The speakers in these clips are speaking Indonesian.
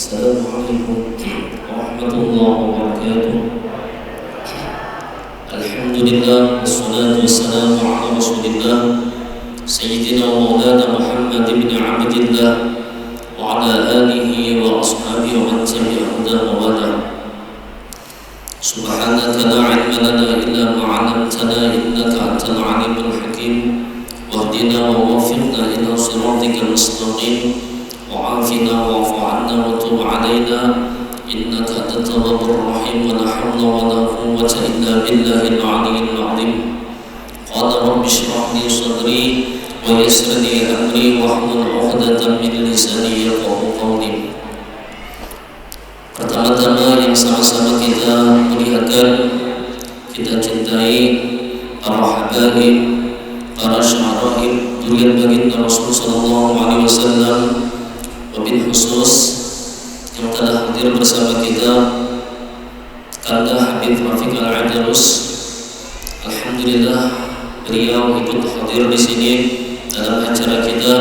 السلام عليكم ورحمة الله وبركاته. الحمد لله والصلاة والسلام على رسول الله سيدنا ومولانا محمد بن عبد الله وعلى آله وأصحابه ومن تبع هداه ووالاه. سبحانك لا علم لنا إلا ما علمتنا إنك أنت العليم الحكيم واهدنا ووفقنا إلى صراطك المستقيم وعافنا واعف عنا وتب علينا إنك أنت التواب الرحيم ولا حول ولا قوة إلا بالله العلي العظيم. قال رب اشرح لي صدري ويسر لي أمري واحلل عقدة من لساني يفقهوا قولي. Pertama-tama yang sama-sama kita muliakan, kita cintai para habaib, para syara'ib, durian baginda Rasul sallallahu alaihi wasallam, wabil khusus yang telah hadir bersama kita Kanda Habib Rafiq Al-Adarus. Alhamdulillah beliau ikut hadir di sini dalam acara kita,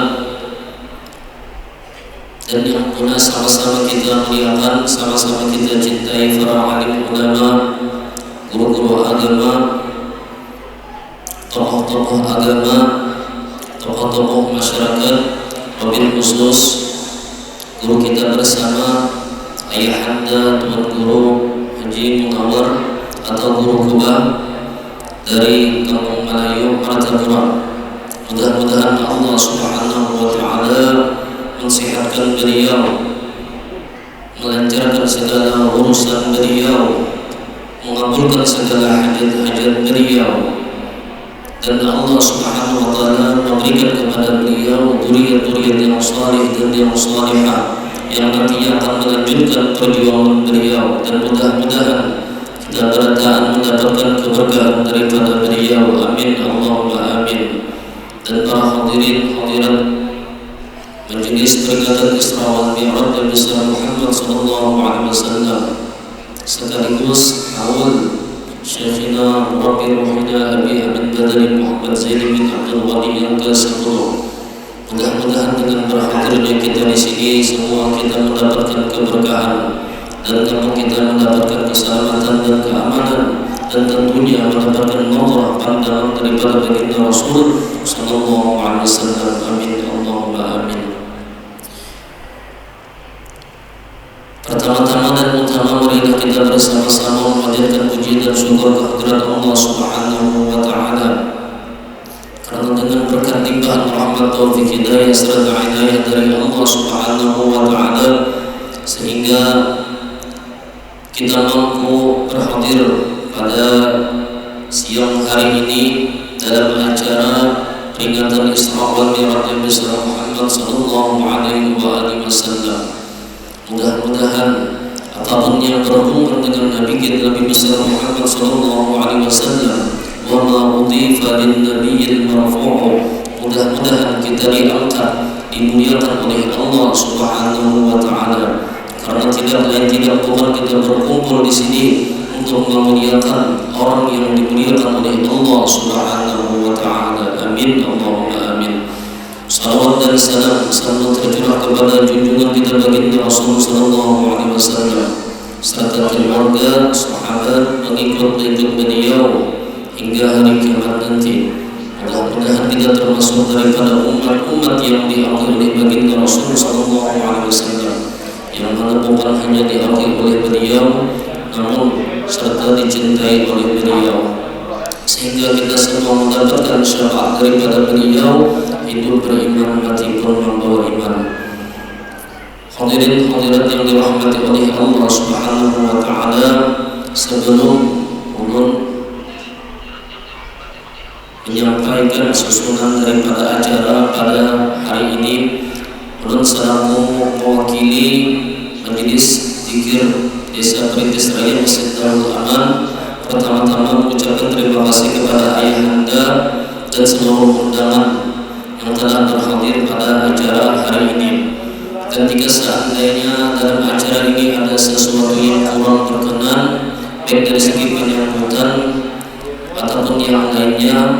dan yang pernah sama-sama kita muliakan, sama-sama kita cintai para alim ulama, guru-guru agama, tokoh-tokoh agama, tokoh-tokoh masyarakat, wabil khusus guru kita bersama Ayahanda Tuan Guru Haji Munawar atau Guru Kubah dari Kampung Melayu Martapura. Mudah-mudahan Allah Subhanahu wa Ta'ala mensehatkan beliau, melancarkan segala urusan beliau, mengabulkan segala hajat-hajat beliau, dan Allah Subhanahu wa Ta'ala memberikan kepada beliau dzurriyyat yang salih dan yang salihah yang nantinya akan melanjutkan perjuangan beliau, dan mudah-mudahan kita berataan mendapatkan keberkahan daripada beliau. Amin Allahumma amin. Dan para hadirin hadirat Majelis Peringatan Isra wal Mi'raj Nabi Muhammad sallallahu alaihi wasallam, sekaligus haul Syekhina Rabbi Ruhina Abi Amin Badari Muhammad Zaini bin Abdul Wali yang ke-10. Mudah-mudahan dengan berhadirnya kita di sini semua kita mendapatkan keberkahan, dan kita mendapatkan keselamatan dan keamanan, dan tentunya mendapatkan nadrah pandangan daripada baginda Rasul sallallahu alaihi wasallam. Amin Allahumma amin. Pertama-tama dan utama marilah kita bersama-sama memanjatkan puji dan syukur kehadirat Allah Subhanahu wa Ta'ala, karena dengan berkat limpahan rahmat taufik hidayah serta inayah dari Allah Subhanahu wa Ta'ala sehingga kita mampu berhadir pada siang hari ini dalam acara peringatan Isra wal Mi'raj Nabi Muhammad sallallahu alaihi wasallam. Mudah-mudahan apapun yang berhubungan dengan Nabi kita Nabi Muhammad sallallahu alaihi wasallam wa ma udhifa lin nabiyil marfu', mudah-mudahan kita diangkat, dimuliakan oleh Allah Subhanahu wa Ta'ala, karena tidak lain tidak bukan kita berkumpul di sini untuk memuliakan orang yang dimuliakan oleh Allah Subhanahu wa Ta'ala. Amin Allahumma amin. Salawat dan salam selalu tercurah kepada junjungan kita baginda Rasul sallallahu alaihi wasallam serta keluarga, sahabat, pengikut-pengikut beliau hingga hari kiamat nanti. Mudah-mudahan kita termasuk daripada umat-umat yang diakui oleh baginda Rasul sallallahu alaihi wasallam, yang mana bukan hanya diakui oleh beliau namun serta dicintai oleh beliau, sehingga kita semua mendapatkan syafaat daripada beliau, hidup beriman, mati pun membawa iman. Hadirin hadirat yang dirahmati oleh Allah Subhanahu wa Ta'ala, sebelum ulun menyampaikan susunan daripada acara pada hari ini, ulun selaku mewakili Majelis Zikir Desa Perintis Raya Masjid Darul Aman pertama-tama mengucapkan terima kasih kepada Ayahanda dan seluruh undangan yang telah berhadir pada acara hari ini. Dan jika seandainya dalam acara ini ada sesuatu yang kurang berkenan baik dari segi penyambutan ataupun yang lainnya,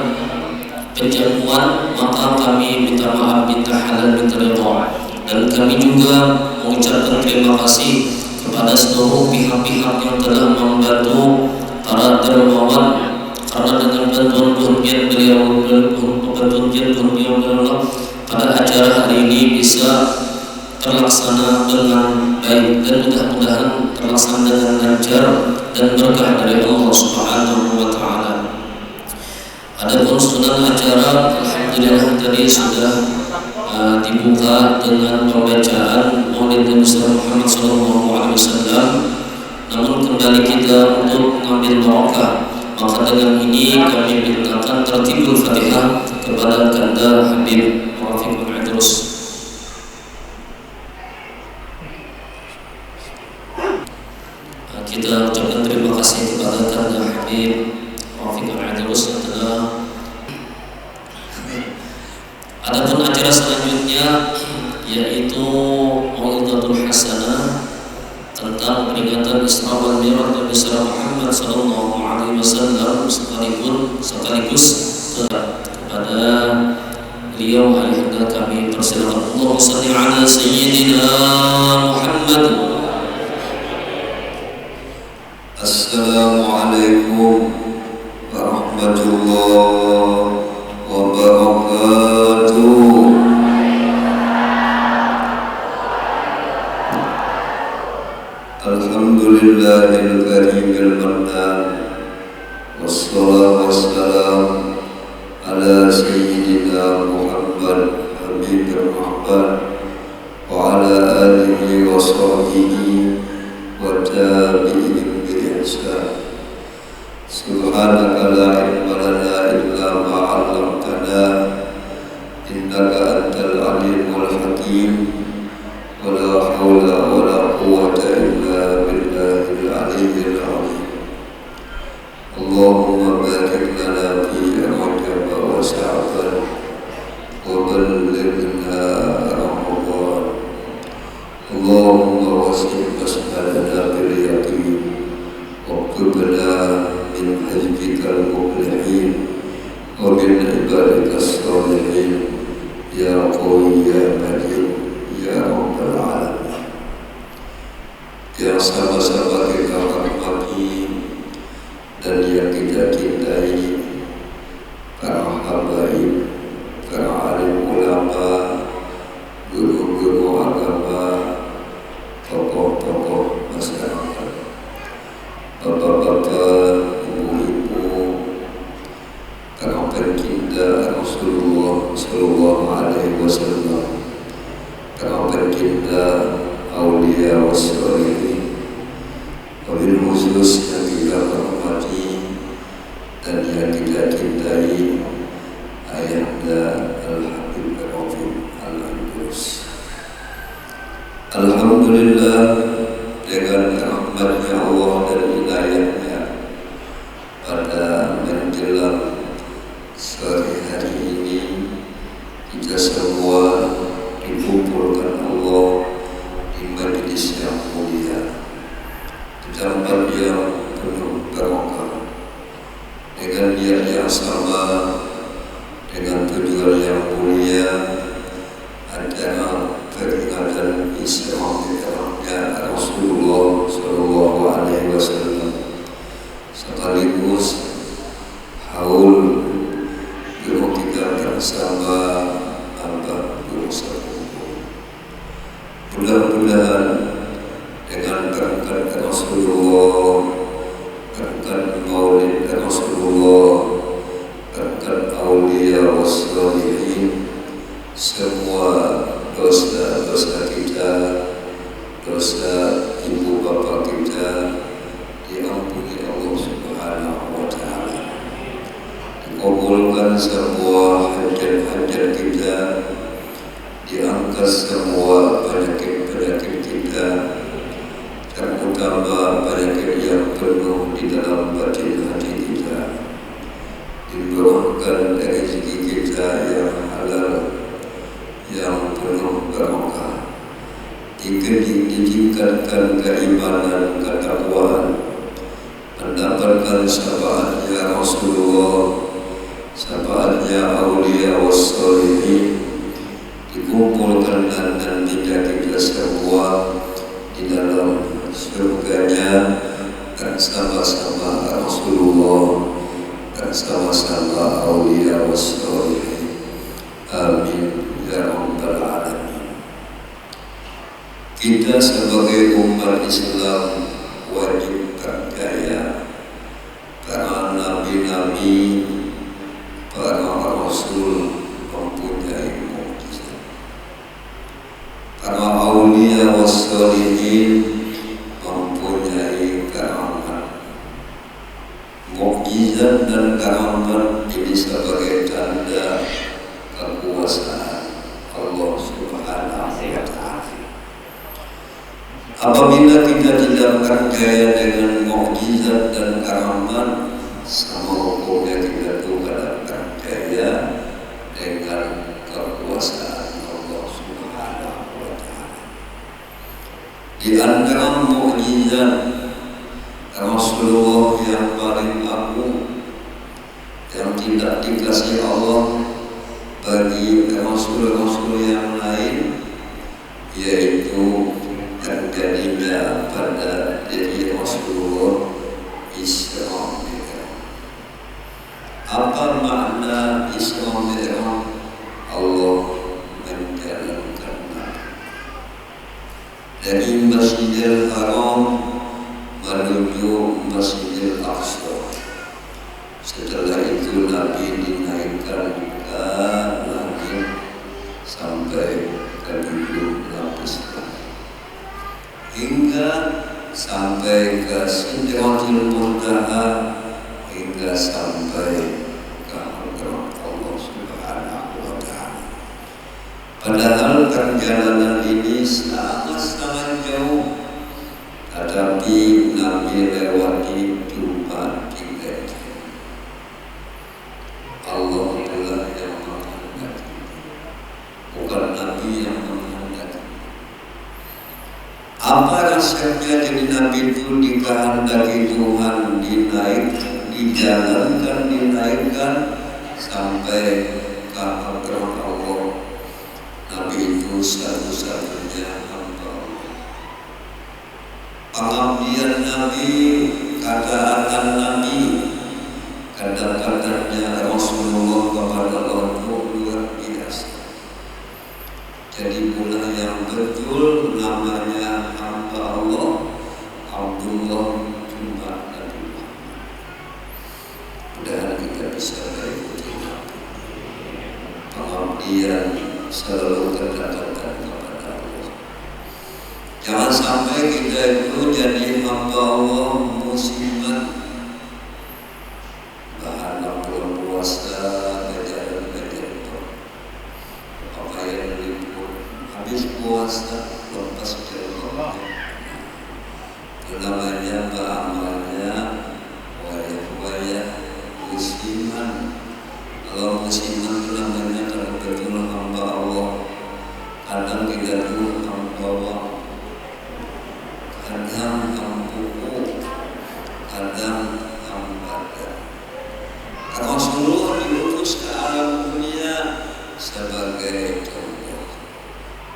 penjamuan, maka kami minta maaf, minta halal, minta ridha. Dan kami juga mengucapkan terima kasih kepada seluruh pihak-pihak yang telah membantu para dermawan, karena dengan bantuan beliau pada acara hari ini bisa terlaksana dengan baik, dan mudah-mudahan terlaksana dengan lancar dan berkah dari Allah Subhanahu wa taala. Adapun sunnah acara, alhamdulillah tadi sudah dibuka dengan pembacaan Maulid Nabi Muhammad SAW. Namun kembali kita untuk mengambil barakah, maka dengan ini kami mintakan tertibul Fatihah kepada Kanda Habib Rafiq Idrus. Kita ucapkan terima kasih kepada Kanda Habib Rafiq Idrus yang telah. Adapun acara selanjutnya yaitu Mau'izatul Hasanah tentang peringatan Isra wal Mi'raj Nabi Muhammad sallallahu alaihi wasallam, sekaligus kepada beliau ayahanda kami persilakan. Allahumma shalli ala sayyidina Muhammad. Assalamualaikum warahmatullahi wabarakatuh. Alhamdulillahil karimil mannan, wassalatu wassalamu ala sayyidina Muhammad habibir rahman wa ala alihi wa sahbihi wa tabi'in bi ihsan. Subhanaka la ilma lana illa ma 'allamtana innaka antal alimul hakim. ولا حول ولا قوة إلا بالله العلي العظيم. اللهم بارك لنا في رجب وشعبان وبلغنا رمضان. اللهم وسع مسألنا باليقين واكتبنا من حزبك المفلحين ومن عبادك الصالحين يا قوي يا متين ya Rabbal Alamin. Yang sama-sama kita hormati dan yang kita cintai para habaib, para alim ulama, guru-guru agama, tokoh-tokoh masyarakat, bapak-bapak, ibu-ibu, para pencinta Rasulullah Sallallahu Alaihi Wasallam, para pencinta aulia wassalihin, wabil khusus yang kita hormati dan yang kita cintai ayahanda Al-Habib Rafiq Al-Idrus. Alhamdulillah, dengan rahmatnya Allah dan inayahnya pada menjelang sore hari ini kita semua dikumpulkan Allah di majlis yang mulia, di tempat yang penuh barokah, dengan niat yang sama, dengan tujuan yang mulia, adalah peringatan Isra Mi'rajnya Rasulullah Sallallahu Alaihi Wasallam, sekaligus haul guru kita bersama Abah Guru Satu. Mudah-mudahan dengan berkat Rasulullah, berkat Maulid Rasulullah, berkat aulia wassalihin, semua dosa-dosa kita, dosa ibu bapa kita diampuni Allah Subhanahu wa taala. Dikabulkan semua hajat-hajat kita, diangkat semua penyakit-penyakit kita, terutama penyakit yang penuh di dalam batin hati kita, dimurahkan rezeki kita yang halal, yang penuh barokah, ditingkatkan keimanan, ketakwaan, mendapatkan syafaatnya Rasulullah, syafaatnya aulia wassalihin, dikumpulkan dan tidak kita semua di dalam surganya dan sama-sama Rasulullah dan sama-sama aulia wassalihin. Amin ya rabbal alamin. Kita sebagai umat Islam wajib percaya para nabi-nabi, para rasul mempunyai mukjizat. Para aulia wassalihin mempunyai karamat. Mukjizat dan karamat ini sebagai tanda kekuasaan Allah Subhanahu wa Ta'ala. Apabila kita tidak percaya dengan mukjizat dan karamat, sama hukumnya kita juga percaya dengan kekuasaan Allah Subhanahu wa Ta'ala. Di antara mukjizat Rasulullah yang paling agung yang tidak dikasih Allah bagi rasul-rasul yang lain, yaitu terjadinya pada diri Rasulullah Isra Mi'raj. Apa makna Isra Mi'raj? Allah menjalankan Nabi dari Masjidil Haram menuju Masjidil Aqsa. Setelah itu Nabi dinaikkan ke langit sampai ke 7 lapis langit, hingga sampai ke Sidratul Muntaha, hingga sampai ke hadrat Allah Subhanahu wa Ta'ala. Padahal perjalanan ini sangat jauh, tetapi Nabi lewati cuma 3 jam. Allah adalah yang menghendaki, bukan Nabi yang menghendaki. Apa rasanya jadi Nabi itu dikehendaki Tuhan dinaikkan sampai ke hadrat Allah. Nabi itu satu-satunya hamba Allah. Pengabdian Nabi, kata-kata Nabi, kata-katanya Rasulullah kepada Allah luar biasa. Jadi pula yang betul namanya hamba Allah, Abdullah cuma Nabi Muhammad. Mudah-mudahan kita bisa mengikuti Nabi. Pengabdian selalu kata-kata kepada Allah. Jangan sampai kita itu jadi hamba Allah musiman, bahan bulan puasa, gajaran-gajaran, apa yang libur, habis puasa, lepas jauh. Itu namanya amalnya wayah-wayah musiman. Kalau musiman itu namanya kalau betul hamba Allah. Kadang kita itu hamba Allah, kadang hampuku, kadang hamba. Rasulullah diutus ke alam dunia sebagai contoh.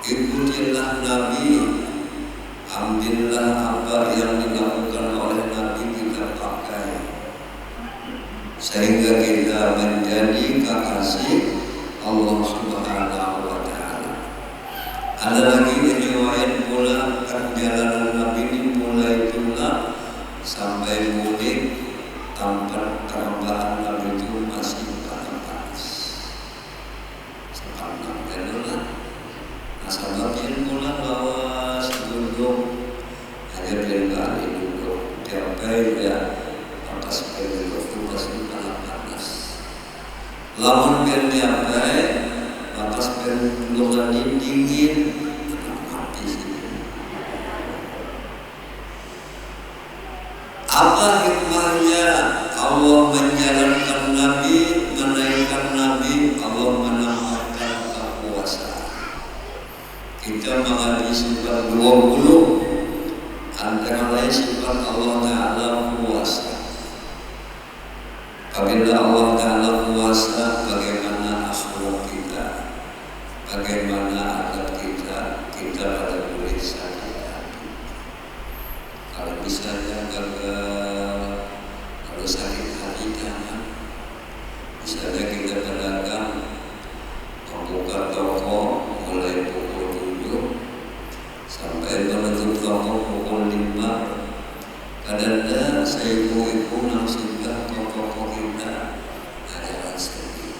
Ikutilah Nabi, ambillah apa yang dilakukan oleh Nabi kita pakai, sehingga kita menjadi kekasih Allah Subhanahu wa Ta'ala. Ada lagi riwayat pula perjalanan Nabi dimulai pula sampai mudik, tempat tambahan Nabi itu masih panas. Sekarang adalah nasabahnya pula bahwa sebelum hanya kali duduk tiap-tiap ya atas sepeda itu masih panas. Lamun tiap-tiap atas sepeda dingin mati sih. Apa hikmahnya Allah menjalankan Nabi, menaikkan Nabi, Allah menambahkan kekuasaan. Kita menghadapi sifat 20, antara lain sifat Allah Ta'ala kuasa. Apabila Allah Ta'ala kuasa, bagaimana akhlak kita? bagaimana agar kita pada boleh sakit hati. Kalau misalnya gagal, kalau sakit hati jangan. Misalnya kita berdagang, membuka toko mulai pukul 7 sampai menutup toko pukul 5. Kadang-kadang saya ibu-ibu langsung ke toko kita adalah sedih.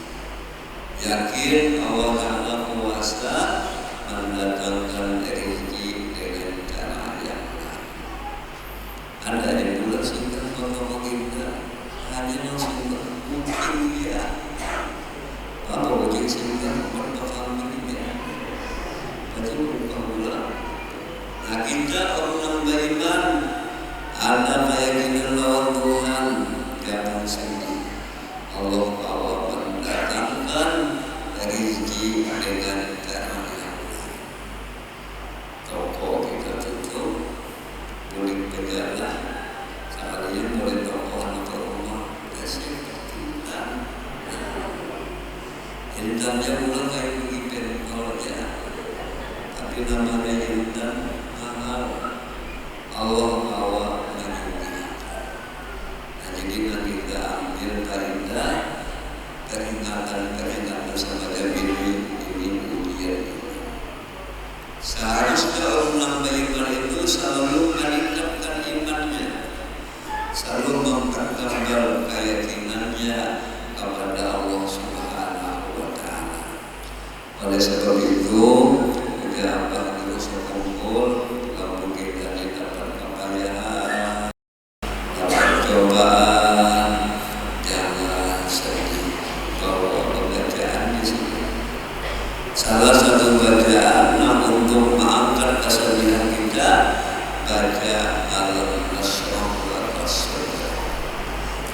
Yakin Allah Ta'ala kuasa mendatangkan rezeki dengan cara yang lain. Ada yang bulan singkat toko kita hanya langsung mungkin ya. Apa wajib singkat berpaham ini ya? Betul bukan bulan. Nah kita orang beriman ada keyakinan lawan Tuhan, jangan sedih. Allah mendatangkan rezeki dengan cara yang lain. Toko kita tutup, boleh berjalan. Sekalian boleh toko atau rumah kasih intan. Intannya pulang kayak begitu kalau ya. Tapi namanya intan mahal. Allah jadi nanti kita ambil peringatan sama ini ujian. Seharusnya orang beriman itu selalu meningkatkan imannya, selalu mempertambah keyakinannya kepada Allah Subhanahu wa Ta'ala. Oleh sebab itu, jika apa terus berkumpul, kalau kita dapat kepayahan, dapat cobaan, jangan sedih. Bahwa bacaan di sini salah satu bacaan untuk mengangkat kesedihan kita, baca Al-Nasrah wal-Nasrah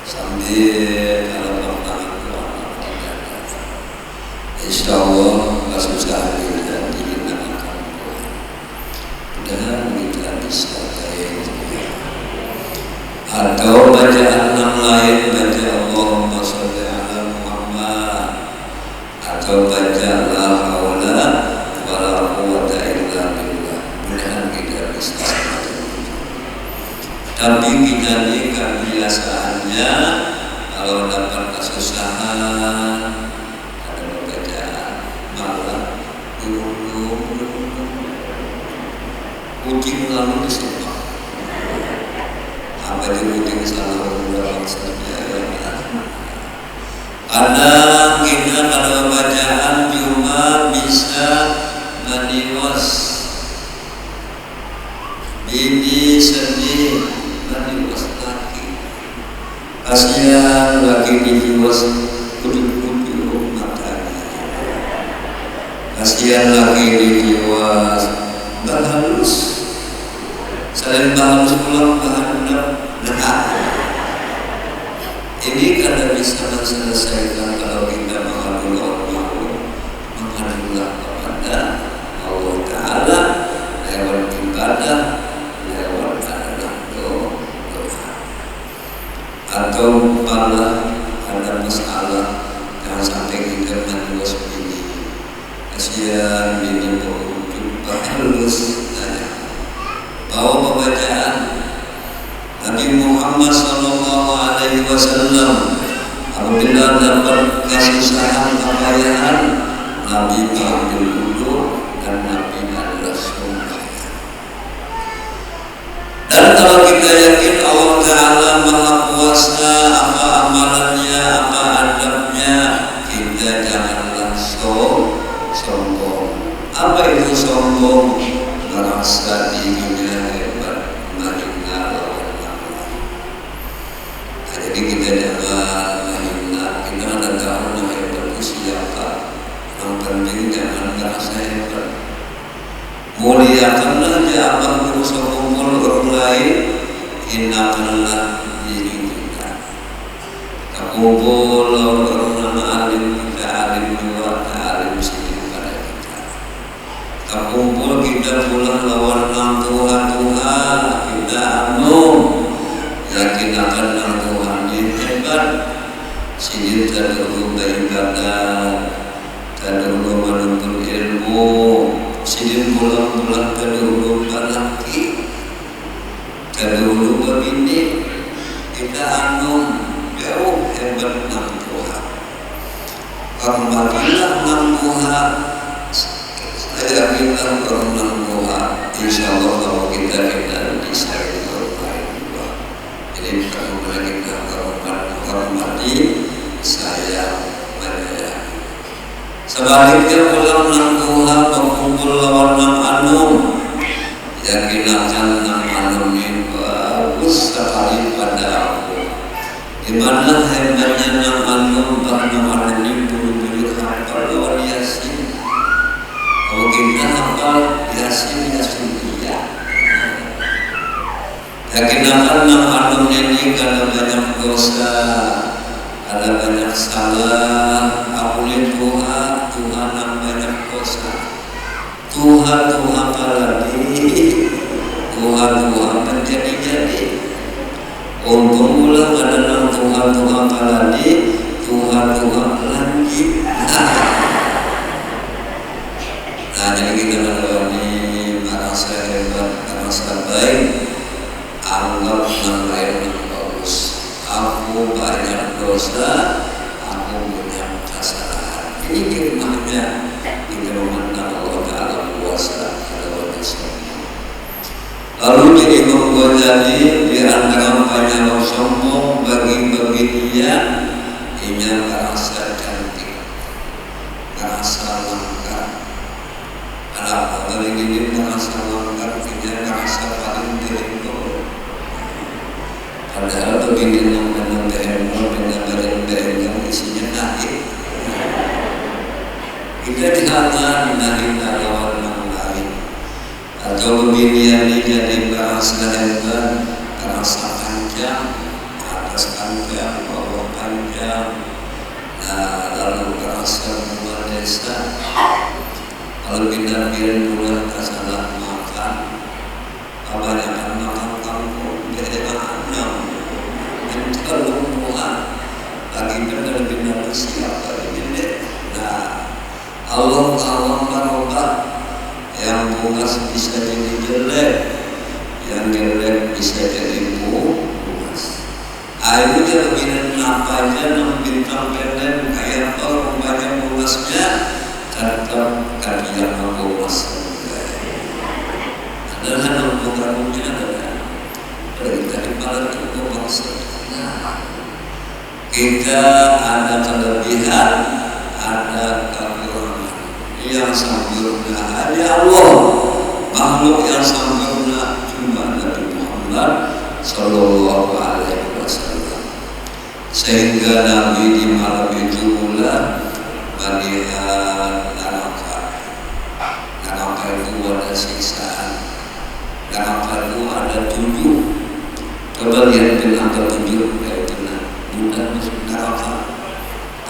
sambil kalau tangan doa. Insya Allah kesusahan kita dihindarkan dan kita bisa atau bacaan yang lain, baca Allahumma sholli ala Muhammad atau baca la haula wala quwwata illa billah. Mudah kita bisa. Tapi kita ini kebiasaannya kalau dapat kesusahan ada bacaan malah kucing lalu disembah. Apa itu kucing salah berulang saja ya. Kadang kita kalau bacaan cuma bisa meniwas bibi sedih, meniwas laki. Kasihan laki dijuas kudu-kudu matanya. Kasihan laki dijuas bahalus. Selain bahalus pulang bahalus. Nah, ini kada bisa menyelesaikan kalau kita mengadulah kepada Allah Ta'ala lewat ibadah, lewat adalah doa. Atau malah ada masalah yang sampai kita menulis ini. Kasihan ini halus. Bawa pembacaan Nabi Muhammad SAW apabila dapat kesusahan kepayahan, Nabi mengambil wudu dan Nabi adalah sunnah. Dan kalau kita yakin Allah Ta'ala Maha Kuasa, apa amalannya, apa adabnya, kita janganlah sombong. Apa itu sombong? Merasa dirinya hebat, menghina lawan. Jadi kita jangan menghina, kita ada tahu yang hebat itu siapa. Yang penting jangan merasa hebat. Muliakanlah apa berusaha kumpul orang lain, hinakanlah diri kita. Kumpul orang nama alim, kita alim juga, alim sedikit pada kita. Kumpul kita pulang lawan Tuhan, kita yakin akan Tuhan ini hebat. Sini terdulu beribadah, terdulu menuntut ilmu. ibu sidin bulan-bulan kedulu laki kedulu begini kita anu jauh hebat nang Tuhan kembalilah nang Tuhan saya bilang nang Tuhan insya Allah kalau kita bisa jadi kalau kita hormati saya menyayangi sebaliknya pulang nang Tuhan berkumpul lawan nang anu yakinakan nang anu ini bagus sekali pada aku dimana hebatnya nang anu nang anu ini bulu-bulu hafal lawan Yasin kalau kita hafal Yasin dia yakinakan nang anu ini karena banyak dosa ada banyak salah ampuni Tuhan yang banyak dosa Tuhan Tuhan menjadi untung ulang ada nang Tuhan kaladi Tuhan lagi nah jadi kita mengalami merasa hebat merasa baik anggap nang lain yang bagus aku banyak dosa aku punya kesalahan ini firman-Nya dikirumkan Allah Ta'ala kuasa pada manusia lalu jadi Imam Ghazali di antara banyak sombong bagi dia ini merasa cantik merasa lengkap kenapa kali ini merasa lengkap dia merasa paling terhibur padahal begini dengan BM yang isinya akhir kita dihantar dari lawan yang lain atau beginian ini jadi merasa hebat merasa panjang atas panjang bawah panjang lalu merasa luar desa kalau kita bulan salah makan kebanyakan makan kampung beda enam kalau Tuhan lagi benar-benar siapa ini nah Allah awam barokah yang bunga bisa jadi jelek yang jelek bisa jadi bungas ayo jadi apa aja nang bintang pendek kayak orang banyak bungasnya tetap kalian mampu mas adalah nang bunga-bunga adalah dari kepala tubuh bangsa kita ada kelebihan ada kekurangan yang sempurna hanya Allah makhluk yang sempurna cuma Nabi Muhammad Sallallahu Alaihi Wasallam sehingga Nabi di malam itu pula melihat neraka itu ada siksaan neraka itu ada 7 coba lihat dengan angka 7 yaitu mudah masuk neraka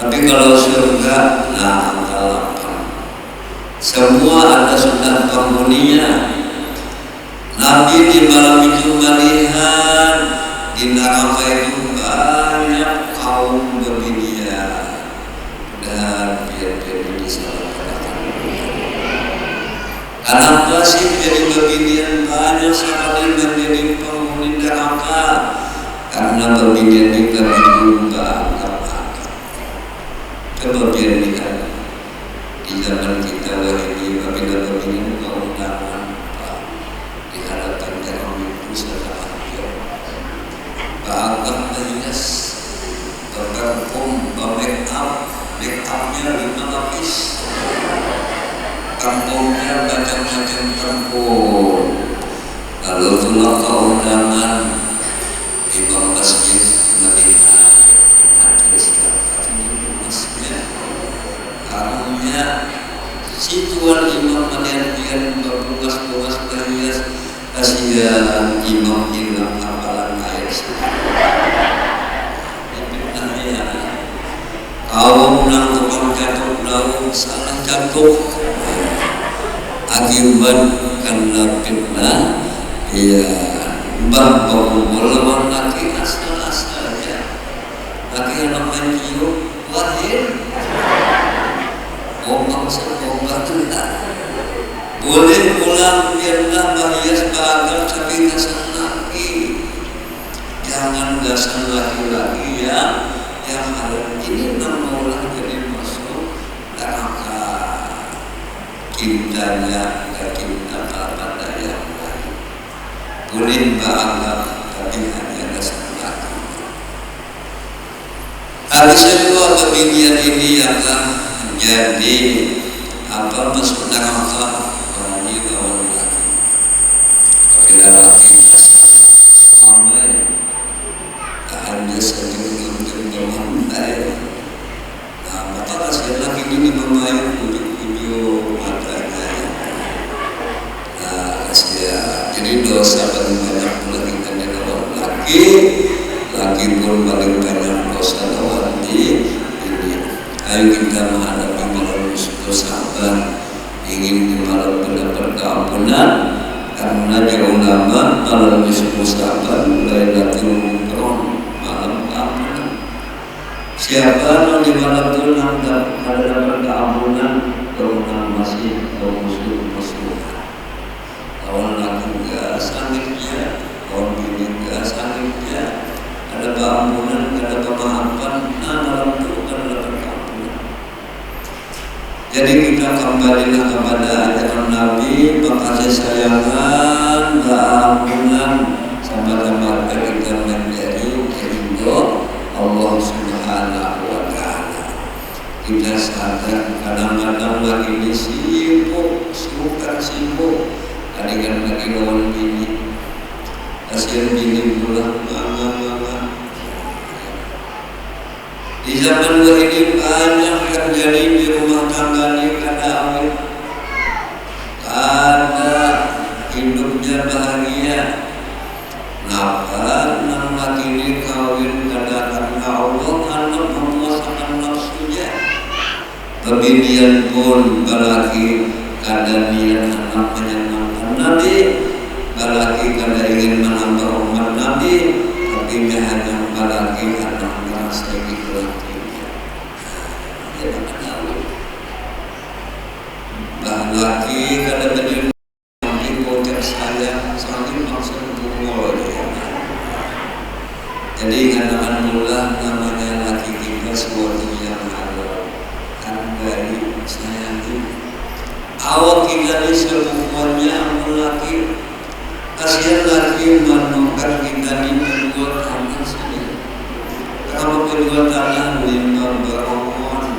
tapi kalau surga nah angka 8 semua ada sudah penghuninya Nabi di malam itu melihat di neraka itu banyak kaum berbeda dan biar disalahkan kenapa sih jadi beginian banyak sekali menjadi penghuni neraka karena beginian ini kami juga angkat coba biar lihat di zaman kita ini apabila beginian keundangan di hadapan kami pusat bahkan banyak tergantung make upnya 5 lapis kampungnya macam-macam kampung lalu tulang keundangan imam masjid melihat ada siapa ini masjidnya kamunya situan imam melihat berbungas-bungas berhias kasihan imam hilang hafalan ayat kaum nang tukang jatuh laut salah jatuh akibat karena fitnah ya mbak berkumpul lawan laki asal-asal aja laki yang main cium lahir ombak tuh boleh ulang biarlah bahias bagal tapi gasan lagi, jangan gasan lagi-lagi ya yang ada ini nama ulang jadi masuk neraka cintanya ke cinta pada yang lain boleh bagal tapi hanya gasan lagi. Hari kedua pemilihan ini akan jadi apa masuk neraka laki ramai hanya saja untuk memandai. Maka kasihan laki ini memayu ujung matanya. Kasihan. Jadi dosa paling banyak pula kita lawan laki pun paling banyak dosa lawan di ini. Ayo kita menghadapi malam sabar, ingin di malam mendapat keampunan. Karena dia ulama malam mustahabat Lailatul Qadar malam keampunan. Siapa di malam itu ada dapat keampunan keuntungan masih atau muslim lawan laki enggak sanggupnya, lawan bini enggak sanggupnya, ada keampunan, ada pemaafan. Malam itu akan dapat keampunan. Jadi kita kembalilah kepada ajaran Nabi, makasih sayangan, keampunan, sama-sama kita menjadi ridho Allah Subhanahu wa Ta'ala. Kita sadar kadang-kadang lagi ini sibuk, kadang lagi lawan bini, kasihan bini pula, mama. Di zaman ini banyak terjadi di rumah tangga ini kada awet, kada hidupnya bahagia. Napa nang laki ini kawin kada karena Allah, anak memuasakan nafsunya. Pembinian pun balaki kada niat anak menyenangkan Nabi, balaki kada ingin menambah umat Nabi, tapi hanya balaki anak merasa ikhlas. Laki kada berdiri di kotak saya saling maksud bungol dia. Jadi katakan mula namanya laki kita sesuatu yang halal kan dari saya itu awak kita ini semuanya laki kasihan laki menukar kita ini berbuat anak sendiri. Kalau berbuat anak lima beromon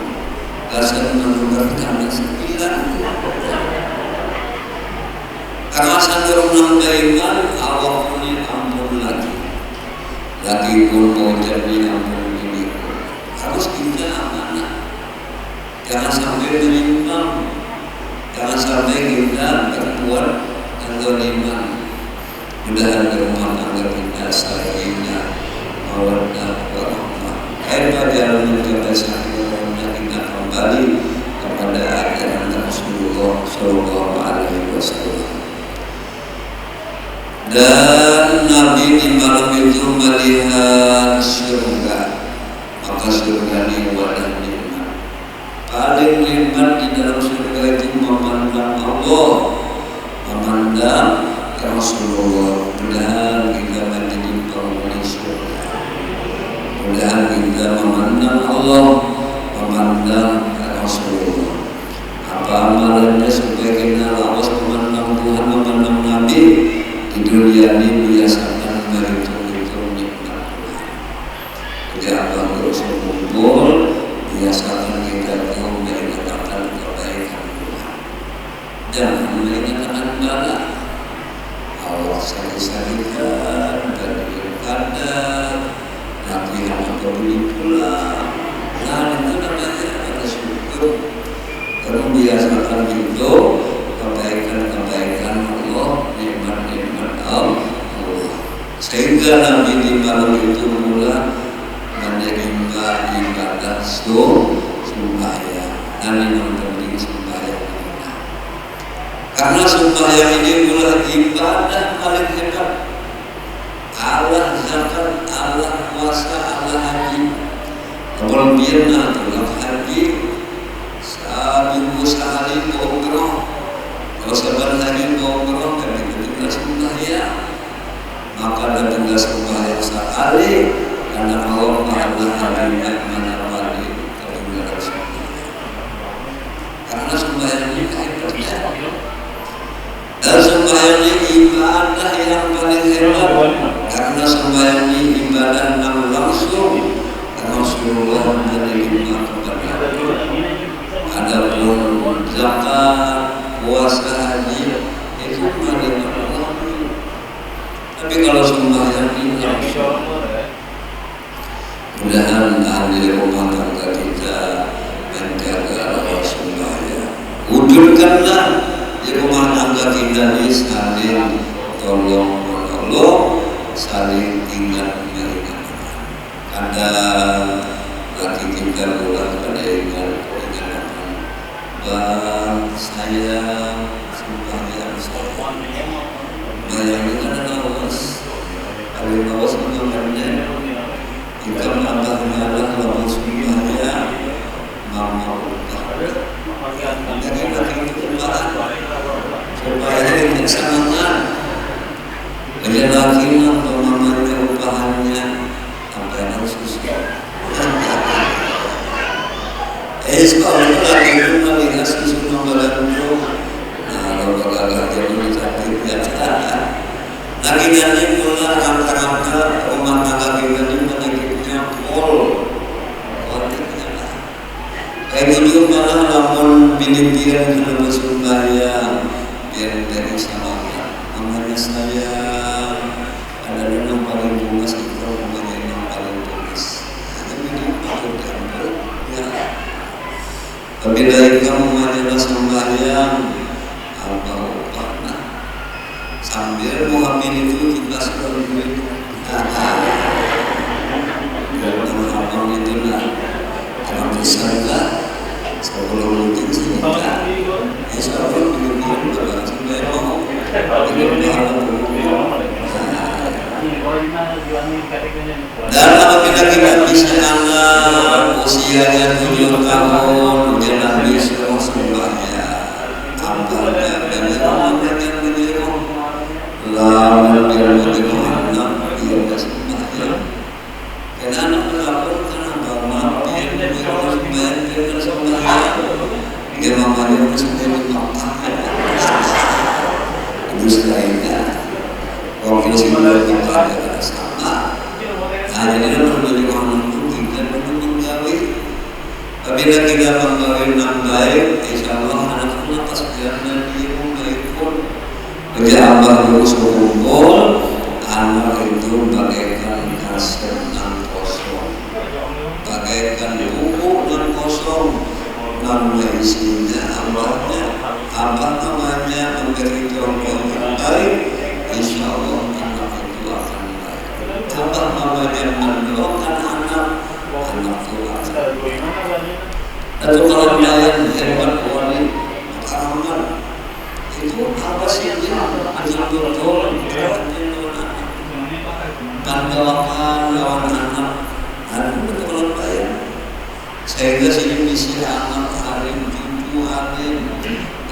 dasar menukar anak sendiri. Karena sandarum nang beriman Allah punya ampun lagi pun mau jadi ampun ini harus kita amanah, jangan sampai beriman, jangan sampai kita berbuat kezaliman. Mudahan di rumah tangga kita sakinah mawaddah warahmah. Pada menjaga sakinah kita kembali kepada ajaran Rasulullah Sallallahu Alaihi Wasallam. Dan Nabi di malam itu melihat surga, maka surga ini wadah nikmat. Paling nikmat di dalam surga itu memandang Allah, memandang Rasulullah. Mudah-mudahan kita menjadi penghuni surga. Mudah-mudahan kita memandang Allah, memandang Rasulullah. Apa amalannya supaya kita lawas memandang Tuhan, memandang Nabi? Di dunia ini biasakan berhitung-hitung nikmat Tuhan. Jadi abang terus mengumpul, biasakan kita tahu mengatakan kebaikan Tuhan. Jangan mengatakan bala. Allah sakit-sakitan dan kadang latihan atau beli pulang. Nah itu namanya ada syukur. Kalau biasakan itu kebaikan-kebaikan Allah, nikmat-nikmat Allah. Sehingga Nabi di malam itu mula menjadi ibadah sembahyang. Dan yang penting sembahyang. Karena sembahyang ini mula ibadah paling hebat. Allah zakat, Allah puasa, Allah haji. Kalau biarlah haji, 1 minggu sekali umroh. Kalau sembahyang, maka datanglah sembahyang sekali karena Allah adalah hadirnya mana-mana ketinggalan sembahyang. Karena sembahyang ini hebatnya. Dan sembahyang ini ibadah yang paling hebat. Karena sembahyang ini ibadah yang langsung Rasulullah menerima kepada adapun zakat, puasa, haji itu menerima Allah. Tapi kalau sembahyang ini mudah-mudahan ahli rumah tangga kita menjaga Allah sembahyang. Wujudkanlah di rumah tangga kita ini saling tolong menolong, saling ingat mengingat. Ada laki kita pulang pada ingat bang saya sembahyang saya bayangin ada lawas kalau lawas itu pendek kita menambah-nambah lawas sembahyang mama jadi laki itu supaya ini sangat bagi laki atau mamanya upahannya sampai susah. Kalau lagi itu melihat susu membantu, kalau bakal jadi sakit ya. Lagi nanti pula angka-angka rumah tangga kita ini penyakitnya pol, kayak gitu malah namun bini-bini yang bersumbaya biar dari sama namanya saya ada yang paling bungas itu namanya yang paling bungas. Tapi ini patut diambil ya. Apabila kamu menjelaskan sembahyang atau pernah sambil mengambil itu kita sudah duit dan abang itu lah kalau besar lah sebelum mungkin sih enggak insya Allah begini juga sampai mau begini dan apabila kita bisa anak usianya 7 tahun dia Nabi sudah sembahyang ampalnya dan yang menyeru lalu dia menyeru anak dia sembahyang dan anak berlapor karena bapak dia sembahyang dia mamanya sendiri makan itu selainnya wakil sebelum kita adalah sama. Nah, jadi perlu dibangun kita perlu menggawi. Apabila kita menggawi yang baik, insya Allah anak-anak sejarah dia baik pun. Bagi abah terus berkumpul, anak itu bagaikan kaset yang kosong, bagaikan buku yang kosong. Nama isinya abahnya, abah namanya memberi contoh yang baik. Insya Allah anak itu akan baik. Abah namanya mendoakan anak itu akan baik. Atau kalau lain hebat wali aman itu apa sih dia betul mendoakan lawan anak betul baik. Sehingga sini misi anak alim cucu alim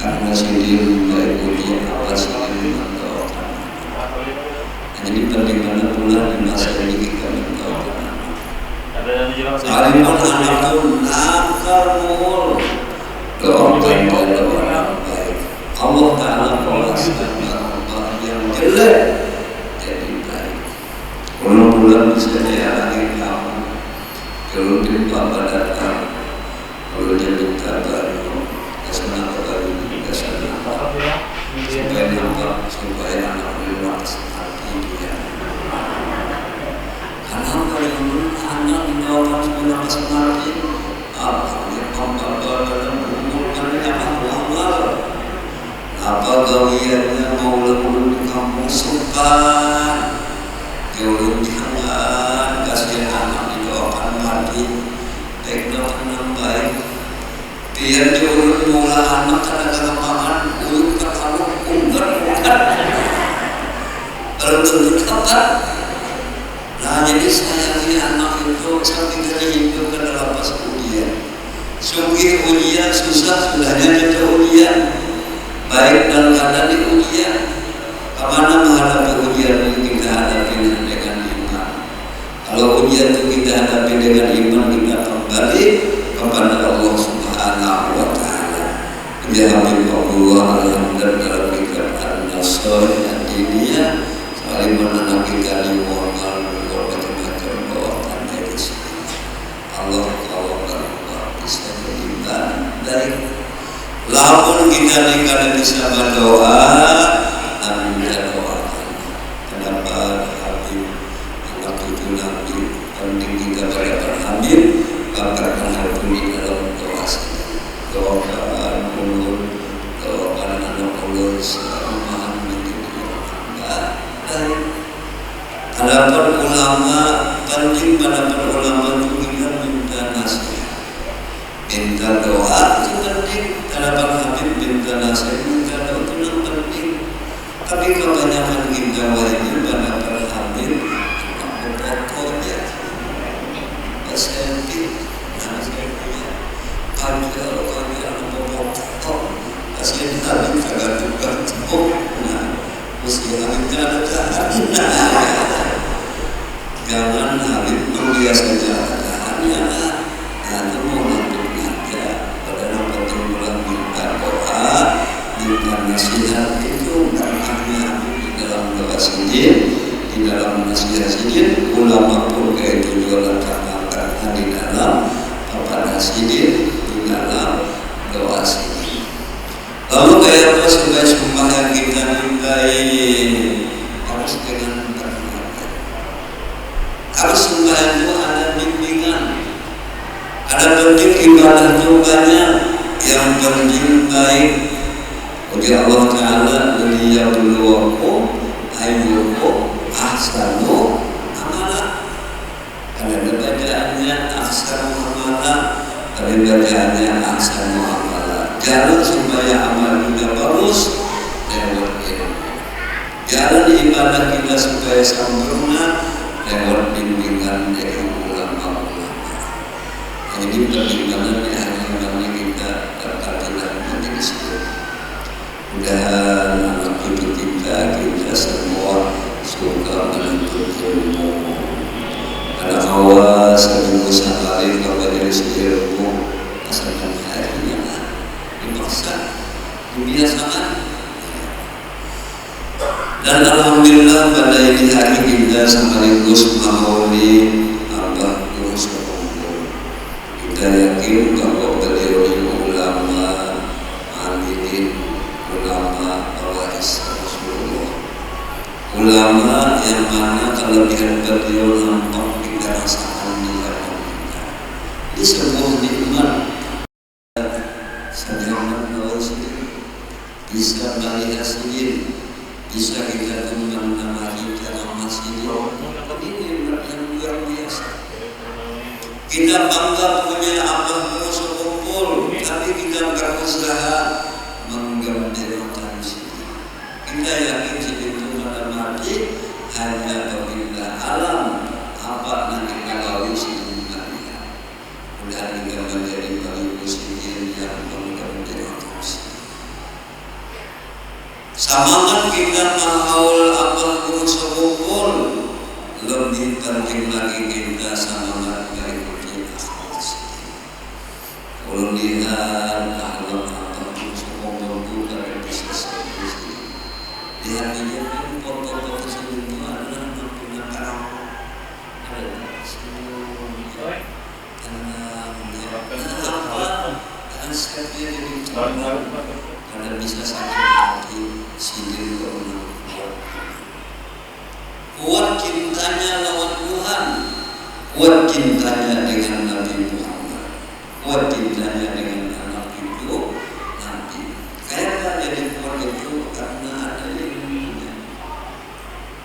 karena sini baik ujian apa sih mendoakan. Jadi bagaimana pula di masa ini kita mendoakan alim pun anak pun nakal mul doakan pada orang baik Allah Ta'ala Allah yang jelek jadi baik bulan-bulan bisa dialami kamu kalau timpa datang kalau jadi kabar kesenangan baru kesenangan supaya nampak supaya anak relax hati dia karena kalau anak mendoakan sebuah kesenangan yang membawa dalam umur yang awal apa gawiannya mau lemun di kampung sempat jauh jangan kasih anak didoakan mati baik doakan yang baik biar jauh mula anak karena gampang uyuk ke kamu unggar kalau terdekat nah jadi sayangi anak itu sampai dari hidup ke dalam pas ujian sungguh ujian susah sudahnya jadi ujian baik dalam keadaan di ujian Kemana menghadapi ujian itu kita hadapi dengan iman. Kalau ujian itu kita hadapi dengan iman, kita kembali kepada Allah Subhanahu wa Ta'ala. Ya Habibullah alhamdulillah dalam kitab An-Nasr yang diniyah saling menanam kita di muamal berbagai-macam doakan dari sini. Allah bisa beriman dari lamun kita nikah bisa berdoa dan bisa doakan. Kenapa Habib anak cucu Nabi penting kita pada Habib katakan Habib di dalam doa sini. Doakan ulun, doakan anak ulun selalu menjadi dan hadapan ulama penting pada ulama juga minta nasihat, minta doa itu penting. Hadapan Habib minta nasihat, minta doa itu yang penting. Tapi kebanyakan kita wajib pada Habib pokoknya kesentik nasihatnya kalau kasih Habib kagak tukar nah mesti Habib ada tahan jangan Habib biasa tahannya nah itu mau nantinya aja pada penting bulan minta doa minta nasihat itu maknanya Habib di dalam doa sendiri di dalam nasihat sendiri ulama pun kayak itu jualan karena di dalam apa nasihat di dalam doa sendiri. Lalu kayak apa sebagai sumpah yang kita mintai harus dengan perhatian. Harus sumpah itu ada bimbingan. Ada penting ibadah itu banyak yang penting baik. Ujar Allah Ta'ala liyabluwakum ayyukum ahsanu amala. Ada bacaannya ahsanu amala, ada bacaannya ahsanu amala. Jalan supaya amal kita bagus lewat ilmu. Jalan ibadah kita supaya sempurna lewat bimbingan dari ulama-ulama. Ini pertimbangan yang hanya kita terkait dengan majelis ini. Mudah-mudahan anak cucu kita semua suka menuntut ilmu. Ada awas seminggu sekali ke majelis ilmu asalkan harinya. Dipaksa, dibiasakan. Dan alhamdulillah pada ini hari kita sekaligus maulid Abah Yunus Kemumpul. Kita yakin bahwa beliau ini ulama amilin, ulama pewaris Rasulullah, ulama yang mana kelebihan beliau nampak kita rasakan di dalam kita. Ini sebuah nikmat. Sejaman doa sendiri bisa melihat sendiri, bisa kita teman nama kita nama sendiri. Ini yang luar biasa. Kita bangga punya Abah Yunus Kemumpul, tapi kita berusaha menggambarkan sendiri. Kita yakin itu pada mati hanya apabila alam apa nanti kalau sendiri melihat. Mudah kita menjadi bagi muslimin yang semangat kita mahaul Abah Yunus Kemumpul lebih penting lagi kita semangat mengikuti akhlak sendiri. Kalau lihat akhlak Abah Yunus Kemumpul bukan di sisi lihat dia pun foto-foto sebelum itu adalah menggunakan ada senyum dan sekatnya jadi karena bisa sakit hati sindir keunang kuat cintanya lawan Tuhan, kuat cintanya dengan Nabi Muhammad, kuat cintanya dengan anak cucu Nabi. Kenapa jadi kuat itu? Karena ada ilmunya.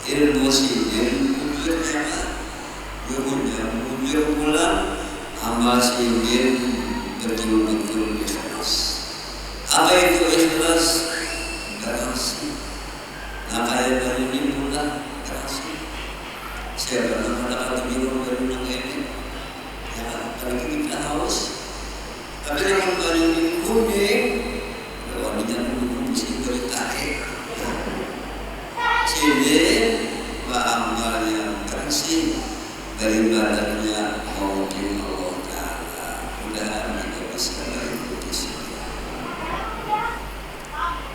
Ilmu sindir wujudnya wujud pulang amal sindir betul-betul ikhlas. Apa itu ikhlas? Garansi. Nah kayak dari ini pula garansi. Saya pernah mendapat bingung dari orang ini. Ya, kalau kita haus. Tapi kalau dari ini kuning, wanita kuning mesti beritarik. beribadahnya mungkin Allah Ta'ala. Mudah-mudahan kita bisa mengikuti semua.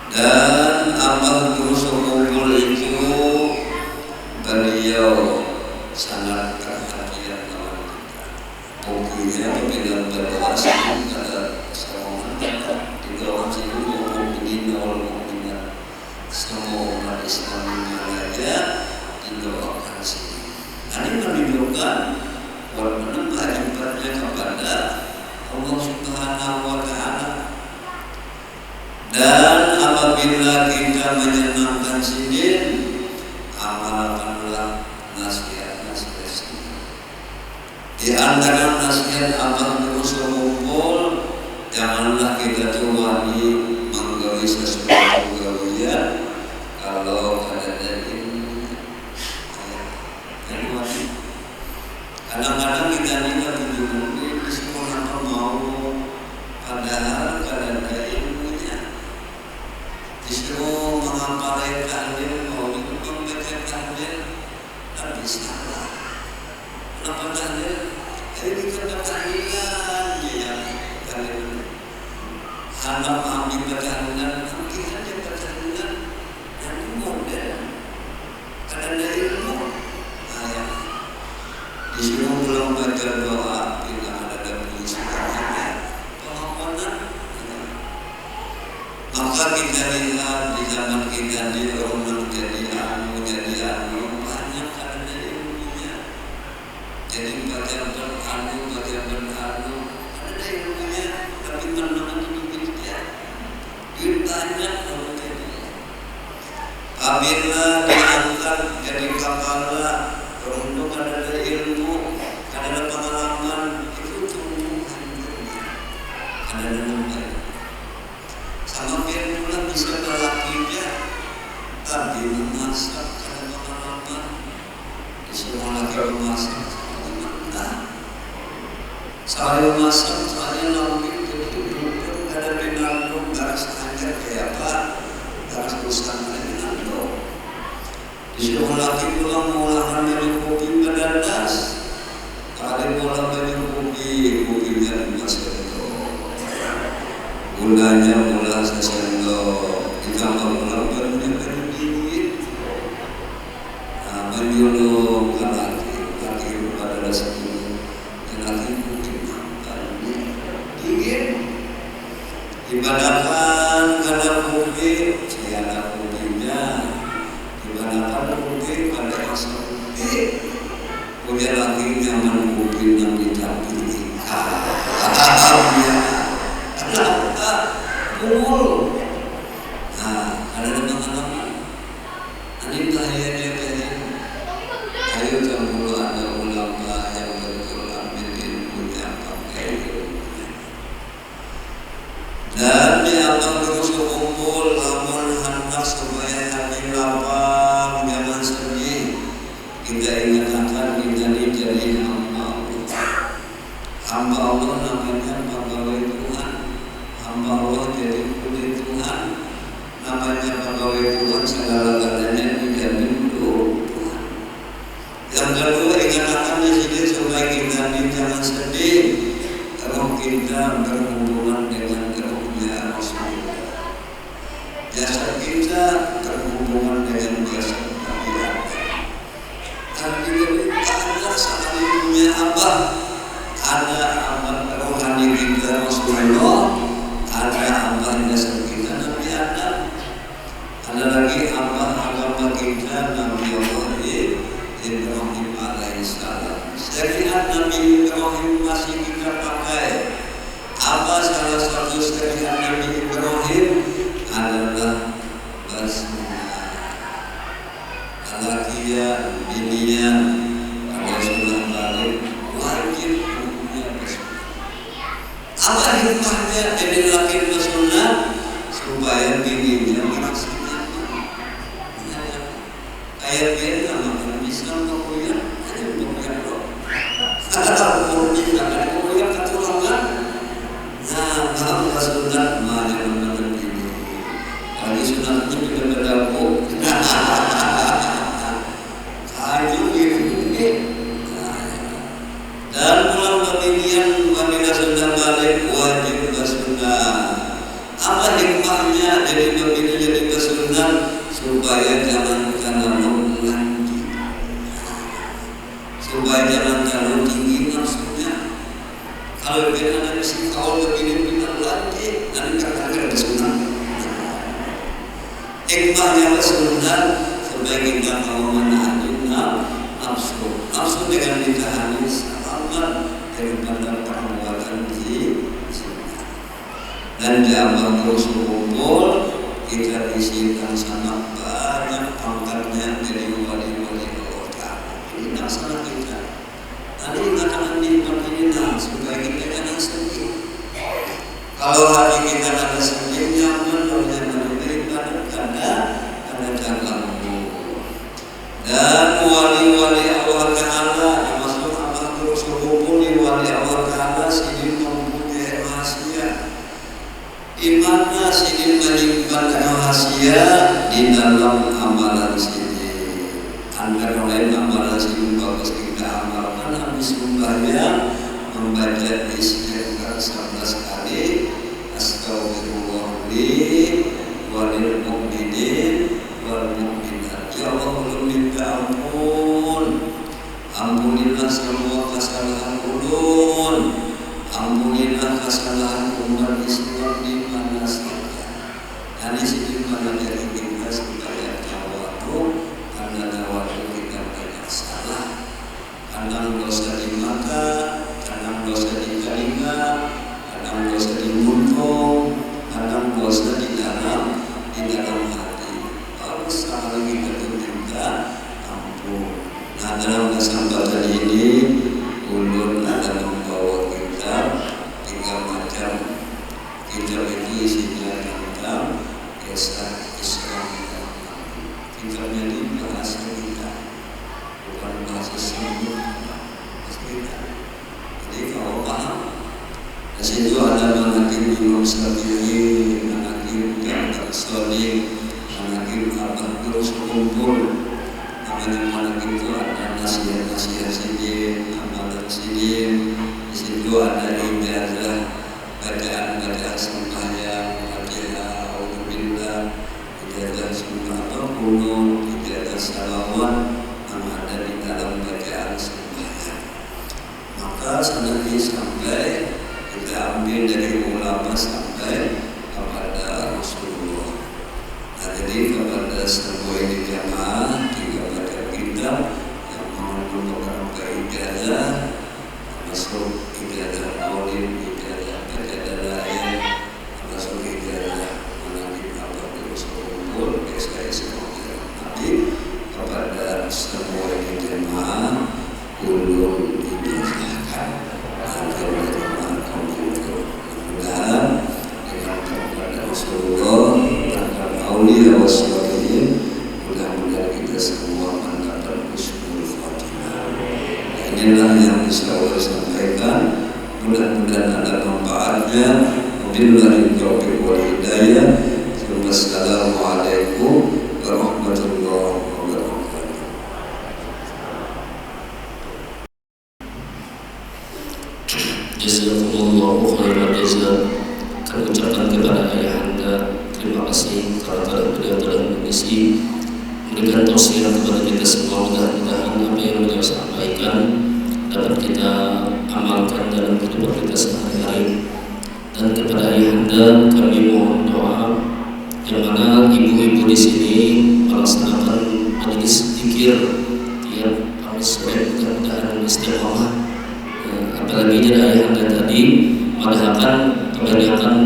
Dan amal guru sumul itu beliau sangat perhatian dengan kita. Buktinya apabila berdoa pada seorang di doa sini mukminin wal mukminat, semua umat Islam saja didoakan sini. Ini menunjukkan walaupun akibatnya kepada Allah Subhanahu wa Ta'ala. Dan apabila kita menyenangkan sidin, amalkanlah nasihat-nasihat sidin. Di antara nasihat abang terus mengumpul, janganlah kita tuani menggawi sesuatu gawian kalau ada ilmu. Kadang-kadang kita ini bingung di sekolah apa mau, padahal kadang ada ilmunya. Disuruh menghafalkan tahlil, mau membaca tahlil, tapi salah. Kenapa tahlil? Ini karena tahlilan ya, tahlil. Anak ambil tahlilan, ambil saja tahlilan yang modern. Karena ada ilmu, ayat. Disuruh pulang baca doa bila ada penyesuaian penghafalan. Maka kita lihat di zaman kita di orang jadi anu banyak ada ilmunya. Jadi baca beranu ada ilmunya, tapi menangan ini dia. Ditanya kalau jadi. Apabila diangkat jadi kepala, beruntung ada ilmu, ada pengalaman, itu tumbuhan dunia. Ada namanya. Sama pula bisa lelakinya tadi memasak, ada pengalaman. Disuruh laki memasak, saya masak, saya lambil, jadi ada binatang, garis aja kayak apa, garis buskan binatang. Disuruh laki pulang mengolahan dari kopi berdadas, kali pulang dari kopinya dimasuk itu, gulanya gula sesendok, ditambah gula barunya berdingin, menyuluh ke laki pada dasar itu, laki mungkin dingin, ibadahkan karena kopi, saya ada kopinya. Dibandingkan kopi pada masa kopi, punya lagi nyaman kopi yang dicampuri. Kenapa? Kumul. Nah, ada teman-teman. Ini bahayanya ayo campur ada ulama yang betul ambil ilmunya pakai ilmunya. Dan di amal terus kumpul amal hendak supaya hati lapang jangan sedih. Kita ingatkan kita ini jadi hamba Allah. Hamba Allah namanya pegawai Tuhan. Hamba Allah jadi kulit Tuhan. Namanya pegawai Tuhan segala-galanya dijamin Tuhan. Yang kedua ingatkan di sini supaya kita ini jangan sedih. Kalau kita berhubungan dengan rohnya Rasulullah, jasa kita berhubungan dengan jasa Nabi Adam. Tapi banyak sekali punya abah. Ada abah rohani kita Rasulullah, ada abah jasa kita Nabi Adam, ada lagi abah agama kita Nabi Allah Ibrahim alaihissalam. Syariat Nabi Ibrahim masih kita pakai. Apa salah satu syariat Nabi Ibrahim adalah basmalah. Alakiya, binian, kalau sudah balik wajib punya basmalah. Apa hikmahnya jadi laki basmalah supaya bininya merasa nyaman. Kayak dia nama bisa mengoyak, ada mengoyak loh. Ada kopi, ada koyak ketulangan. Nah, kalau sunat mana benar ini? Kalau sunatnya juga berdaku. Kayu ini. supaya jangan terlalu tinggi nafsunya. Kalau dia ada si kau lebih lagi, nanti kadang-kadang sunat. Hikmahnya sunat supaya kita mau menahan nafsu. Nafsu dengan ditahani selamat daripada perbuatan zina. Dan jamaah terus kumpul, kita disiapkan sama banyak pangkatnya dari wali-wali Allah Ta'ala. Ini masalah kita. Tadi katakan nikmat ini supaya kita jangan sedih. Kalau hati kita ada sedih, nyaman, daripada ada jalan. Dan wali-wali Allah Ta'ala termasuk amal terus kumpul di wali Allah Ta'ala sini mempunyai rahasia. Di mana sini menyimpan rahasia di dalam amalan sini. Antara lain amalan sini bagus kita amalkan habis membayar membaca istighfar 11 kali, astagfirullahaladzim walil mu'minin wal mu'minat. Ya Allah, belum minta ampun, ampunilah semua kesalahan ulun, ampunilah kesalahan umat Islam di mana saja. Dan di sini mengajar kita supaya tawadu, karena tawadu kita banyak salah, kadang dosa di mata, kadang dosa di telinga, kadang dosa di mulut, kadang dosa di dalam hati. Kalau sekali kita minta ampun. Nah, dalam kesempatan ini ulun akan membawa kita 3 macam. Kitab itu isinya tentang kisah Islam. Kitabnya ini bahasa kita, bukan bahasa singgung. Jadi kalau paham, di situ ada manaqib Imam Syafi'i, manaqib Ja'far Shadiq, manaqib Abah terus kumpul. Namanya manaqib itu ada nasihat-nasihat sidin, amalan sidin. Di situ ada ijazah, bacaan-bacaan sembahyang, Fatihah, Auzubillah, ijazah sunnah kunut, ijazah salawat yang ada di dalam bacaan sembahyang. Maka sanadnya sampai kita ambil dari ulama sampai kepada Rasulullah. Nah, jadi kepada semua ini jamaah 3 baca kitab yang mengandung beberapa ijazah, termasuk ijazah maulid, ijazah baca dalail, termasuk ijazah mengambil apa terus kumpul kisah Islam Nabi. Kepada semua ini jamaah ulun ijazahkan agar bagaimana komputer. Mudah-mudahan dengan kepada Rasulullah dan aulia wassalamu'alaikum, mudah-mudahan kita semua mendapat husnul khatimah. Inilah yang bisa saya sampaikan, mudah-mudahan ada manfaatnya. Wabillahi taufiq wal hidayah. Wassalamualaikum warahmatullahi wabarakatuh. Jazakumullahu khairan jazaa. Kami ucapkan kepada ayahanda terima kasih karena beliau telah mengisi memberikan tausiah kepada kita semua. Mudah-mudahan apa yang beliau sampaikan dapat kita amalkan dalam kehidupan kita sehari-hari. Dan kepada ayahanda kami mohon doa, yang mana ibu-ibu di sini melaksanakan majelis zikir tiap Kamis sore, mudah-mudahan istiqomah. Apalagi dari ayahanda tadi mengatakan kebanyakan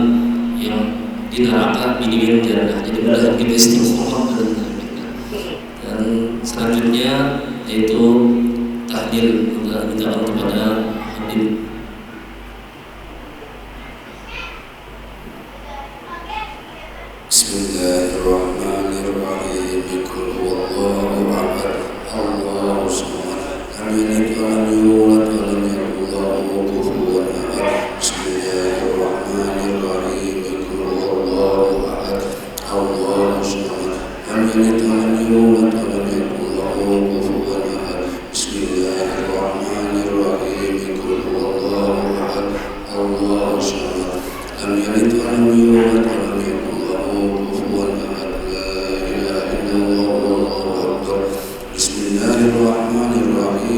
yang di neraka minum jannah, jadi mudah kita istiqomah. Dan selanjutnya yaitu tahlil, minta kepada hadir. Bismillahirrahmanirrahim. Qul huwallahu ahad, Allahu samad, lam yalid wa lam yulad wa lam yakul lahu kufuwan ahad. Bismillahirrahmanirrahim. Qul huwallahu ahad, Allahu samad, lam yalid wa lam yulad wa lam yakul lahu kufuwan ahad. Bismillahirrahmanirrahim. Qul huwallahu ahad, Allahu samad, lam yalid wa lam yulad wa lam yakul Bismillahirrahmanirrahim.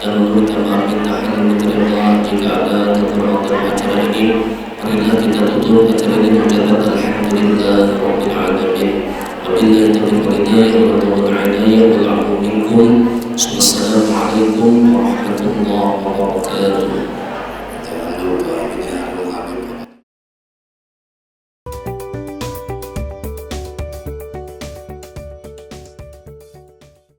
dan meminta maaf, minta hal minta Allah jika ada kekurangan dalam acara ini. Marilah kita tutup acara ini mengucapkan alhamdulillah rabbil alamin. Wabillahi taufiq wal hidayah wa